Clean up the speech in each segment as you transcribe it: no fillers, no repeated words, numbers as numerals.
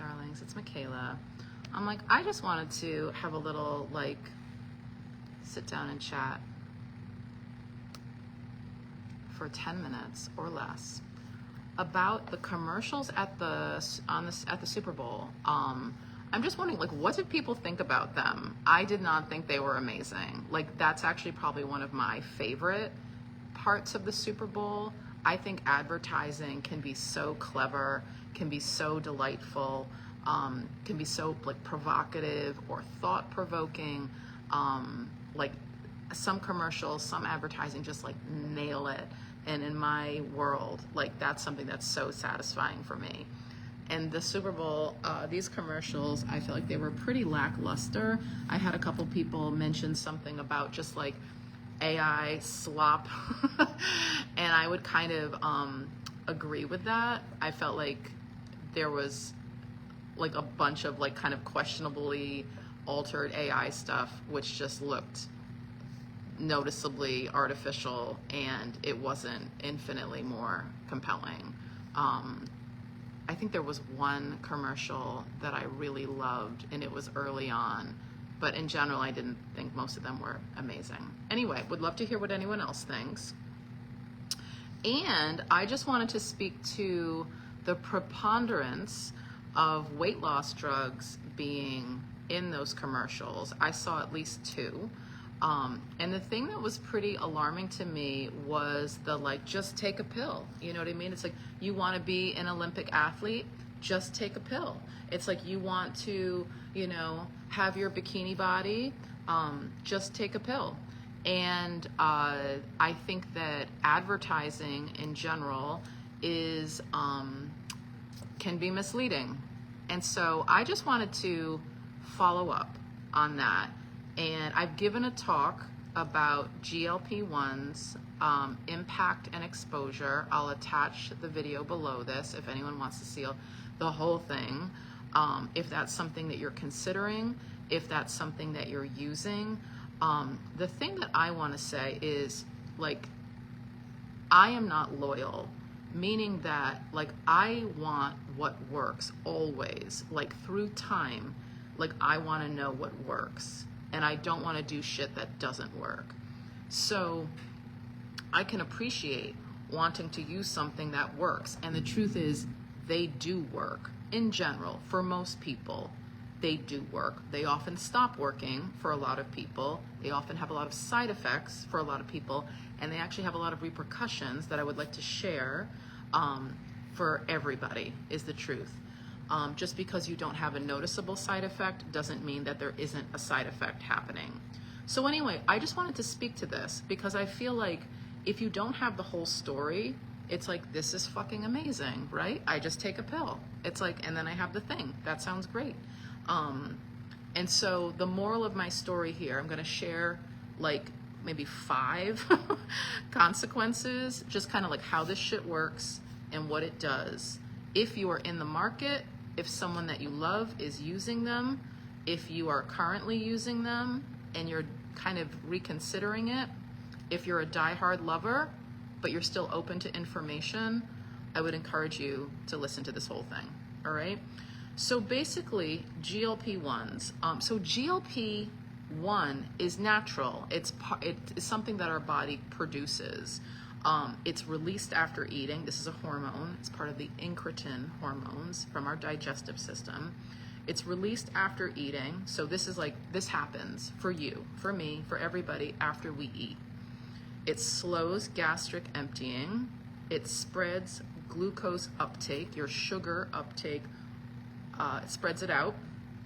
darlings, it's Michaela. I'm like, I just wanted to have a little, like, sit down and chat for 10 minutes or less about the commercials at the Super Bowl. I'm just wondering, like, what did people think about them? I did not think they were amazing. Like, that's actually probably one of my favorite parts of the Super Bowl. I think advertising can be so clever, can be so delightful, can be so, like, provocative or thought-provoking. Like, some commercials, some advertising just, like, nail it. And in my world, like, that's something that's so satisfying for me. And the Super Bowl, these commercials, I feel like they were pretty lackluster. I had a couple people mention something about just, like, AI slop, and I would kind of agree with that. I felt like there was, like, a bunch of, like, kind of questionably altered AI stuff, which just looked noticeably artificial, and it wasn't infinitely more compelling. I think there was one commercial that I really loved, and it was early on, but in general, I didn't think most of them were amazing. Anyway, would love to hear what anyone else thinks. And I just wanted to speak to the preponderance of weight loss drugs being in those commercials. I saw at least 2. And the thing that was pretty alarming to me was the, like, just take a pill. You know what I mean? It's like, you want to be an Olympic athlete, just take a pill. It's like, you want to, you know, have your bikini body, just take a pill. And I think that advertising in general is can be misleading. And so I just wanted to follow up on that. And I've given a talk about GLP-1's impact and exposure. I'll attach the video below this if anyone wants to see the whole thing. If that's something that you're considering, if that's something that you're using. The thing that I want to say is, like, I am not loyal, meaning that, like, I want what works always, like, through time. Like, I want to know what works, and I don't want to do shit that doesn't work. So I can appreciate wanting to use something that works, and the truth is they do work in general. For most people, they do work. They often stop working for a lot of people. They often have a lot of side effects for a lot of people, and they actually have a lot of repercussions that I would like to share for everybody, is the truth. Just because you don't have a noticeable side effect doesn't mean that there isn't a side effect happening. So anyway, I just wanted to speak to this because I feel like if you don't have the whole story, it's like, this is fucking amazing, right? I just take a pill. It's like, and then I have the thing. That sounds great. And so the moral of my story here, I'm going to share, like, maybe 5 consequences, just kind of like how this shit works and what it does. If you are in the market, if someone that you love is using them, if you are currently using them and you're kind of reconsidering it, if you're a diehard lover, but you're still open to information, I would encourage you to listen to this whole thing, all right? So basically, GLP-1s. So GLP-1 is natural. It's something that our body produces. It's released after eating. This is a hormone. It's part of the incretin hormones from our digestive system. It's released after eating. So this is like, this happens for you, for me, for everybody after we eat. It slows gastric emptying. It spreads glucose uptake, your sugar uptake. It spreads it out,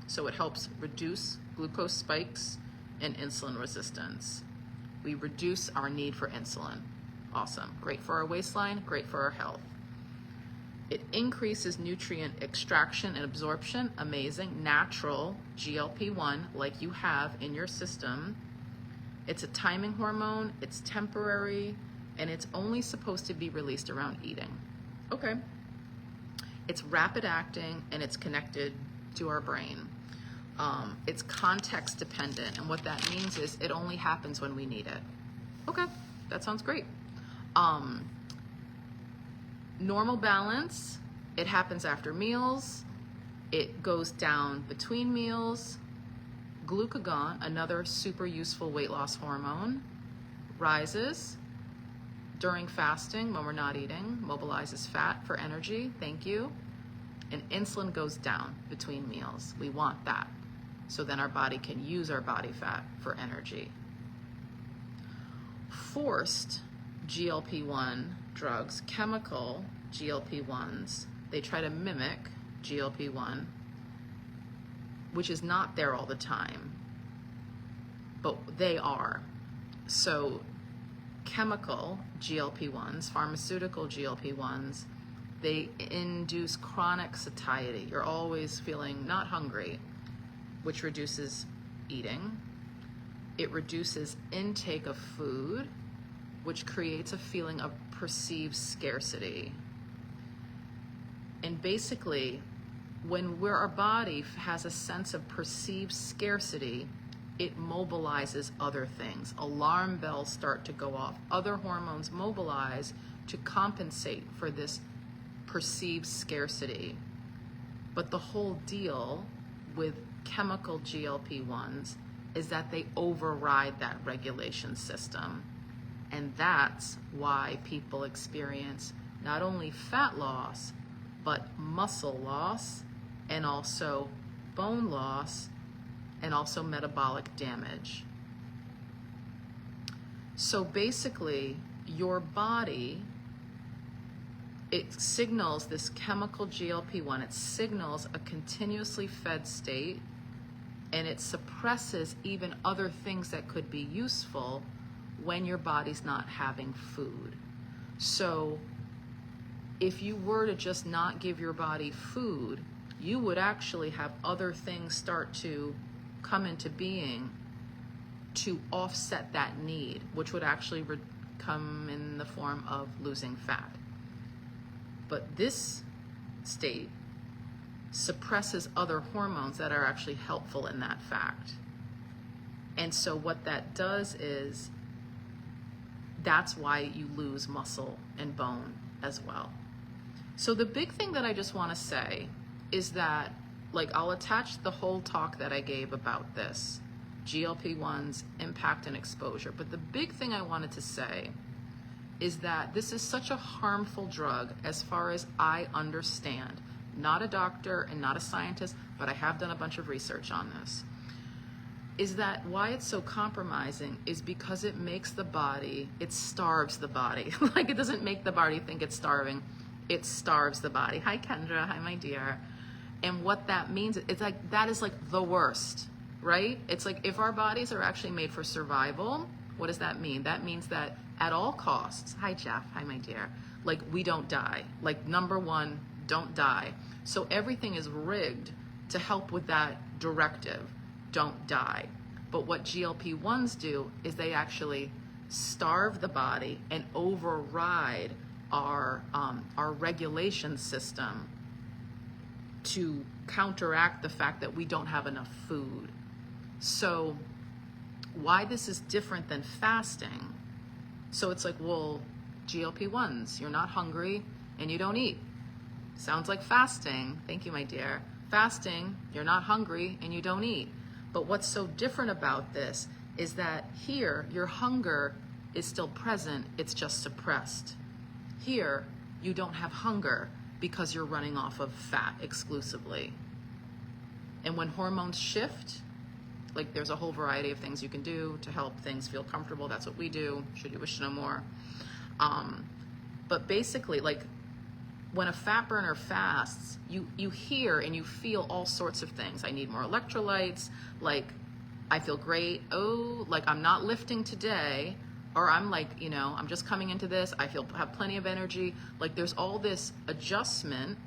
so it helps reduce glucose spikes and insulin resistance. We reduce our need for insulin. Awesome. Great for our waistline, great for our health. It increases nutrient extraction and absorption. Amazing. Natural GLP-1 like you have in your system. It's a timing hormone, it's temporary, and it's only supposed to be released around eating. Okay. It's rapid acting and it's connected to our brain. It's context dependent, and what that means is it only happens when we need it. Okay, that sounds great. Normal balance, it happens after meals. It goes down between meals. Glucagon, another super useful weight loss hormone, rises during fasting when we're not eating, mobilizes fat for energy, thank you. And insulin goes down between meals. We want that. So then our body can use our body fat for energy. Forced GLP-1 drugs, chemical GLP-1s, they try to mimic GLP-1, which is not there all the time, but they are. So chemical GLP-1s, pharmaceutical GLP-1s, they induce chronic satiety. You're always feeling not hungry, which reduces eating. It reduces intake of food, which creates a feeling of perceived scarcity. And basically, when our body has a sense of perceived scarcity, it mobilizes other things. Alarm bells start to go off. Other hormones mobilize to compensate for this perceived scarcity. But the whole deal with chemical GLP-1s is that they override that regulation system. And that's why people experience not only fat loss, but muscle loss, and also bone loss, and also metabolic damage. So basically, your body, it signals this chemical GLP-1, it signals a continuously fed state, and it suppresses even other things that could be useful when your body's not having food. So if you were to just not give your body food, you would actually have other things start to come into being to offset that need, which would actually come in the form of losing fat. But this state suppresses other hormones that are actually helpful in that fact. And so what that does is, that's why you lose muscle and bone as well. So the big thing that I just want to say is that, like, I'll attach the whole talk that I gave about this, GLP-1's impact and exposure. But the big thing I wanted to say is that this is such a harmful drug as far as I understand. Not a doctor and not a scientist, but I have done a bunch of research on this. Is that why it's so compromising is because it makes the body, it starves the body. Like, it doesn't make the body think it's starving, it starves the body. Hi Kendra, hi my dear. And what that means, it's like, that is like the worst, right? It's like, if our bodies are actually made for survival, what does that mean? That means that at all costs, hi Jeff, hi my dear, like, we don't die. Like, number one, don't die. So everything is rigged to help with that directive, don't die. But what GLP-1s do is they actually starve the body and override our regulation system to counteract the fact that we don't have enough food. So why this is different than fasting? So it's like, well, GLP-1s, you're not hungry and you don't eat. Sounds like fasting. Thank you, my dear. Fasting, you're not hungry and you don't eat. But what's so different about this is that here, your hunger is still present, it's just suppressed. Here, you don't have hunger because you're running off of fat exclusively. And when hormones shift, like, there's a whole variety of things you can do to help things feel comfortable. That's what we do, should you wish to know more. But basically, like, when a fat burner fasts, you hear and you feel all sorts of things. I need more electrolytes, like, I feel great. Oh, like, I'm not lifting today, or I'm like, you know, I'm just coming into this, I have plenty of energy. Like, there's all this adjustment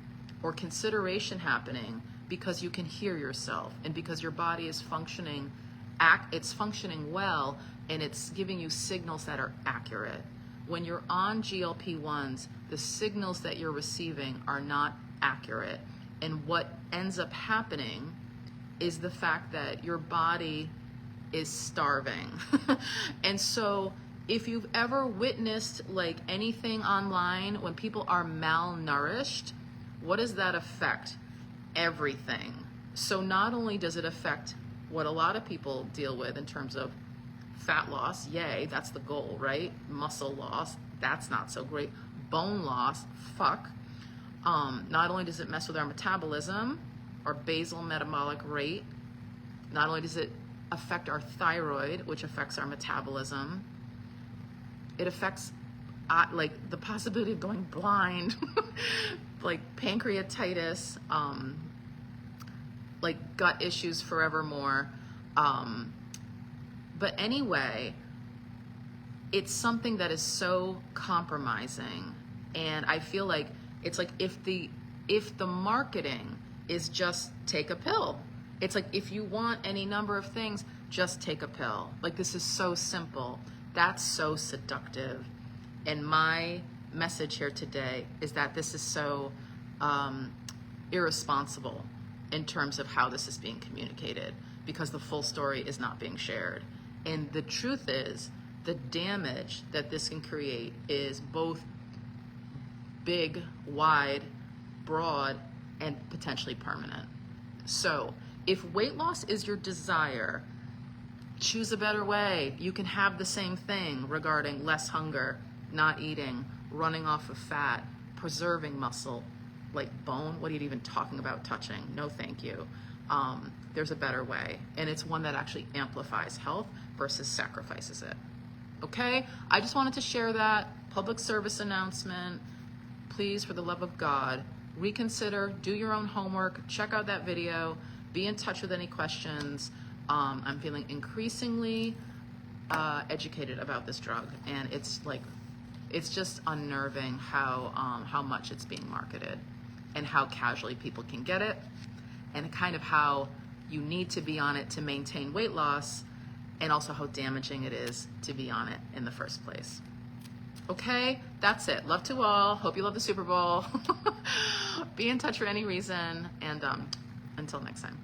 or consideration happening because you can hear yourself and because your body is functioning, it's functioning well, and it's giving you signals that are accurate. When you're on GLP-1s, the signals that you're receiving are not accurate. And what ends up happening is the fact that your body is starving. And so if you've ever witnessed, like, anything online when people are malnourished, what does that affect? everything. So not only does it affect what a lot of people deal with in terms of fat loss, yay, that's the goal, right? Muscle loss, that's not so great. Bone loss, fuck. Not only does it mess with our metabolism, our basal metabolic rate, not only does it affect our thyroid, which affects our metabolism, it affects like the possibility of going blind, like pancreatitis, like gut issues forevermore. But anyway, it's something that is so compromising. And I feel like it's like if the marketing is just take a pill, it's like if you want any number of things, just take a pill. Like this is so simple. That's so seductive. And my message here today is that this is so irresponsible in terms of how this is being communicated, because the full story is not being shared. And the truth is, the damage that this can create is both big, wide, broad, and potentially permanent. So if weight loss is your desire, choose a better way. You can have the same thing regarding less hunger, not eating, running off of fat, preserving muscle, like bone. What are you even talking about touching? No, thank you. There's a better way, and it's one that actually amplifies health versus sacrifices it. Okay? I just wanted to share that public service announcement. Please, for the love of God, reconsider, do your own homework, check out that video, be in touch with any questions. I'm feeling increasingly educated about this drug, and it's just unnerving how much it's being marketed and how casually people can get it, and kind of how you need to be on it to maintain weight loss, and also how damaging it is to be on it in the first place. Okay, that's it. Love to all. Hope you love the Super Bowl. Be in touch for any reason, and until next time.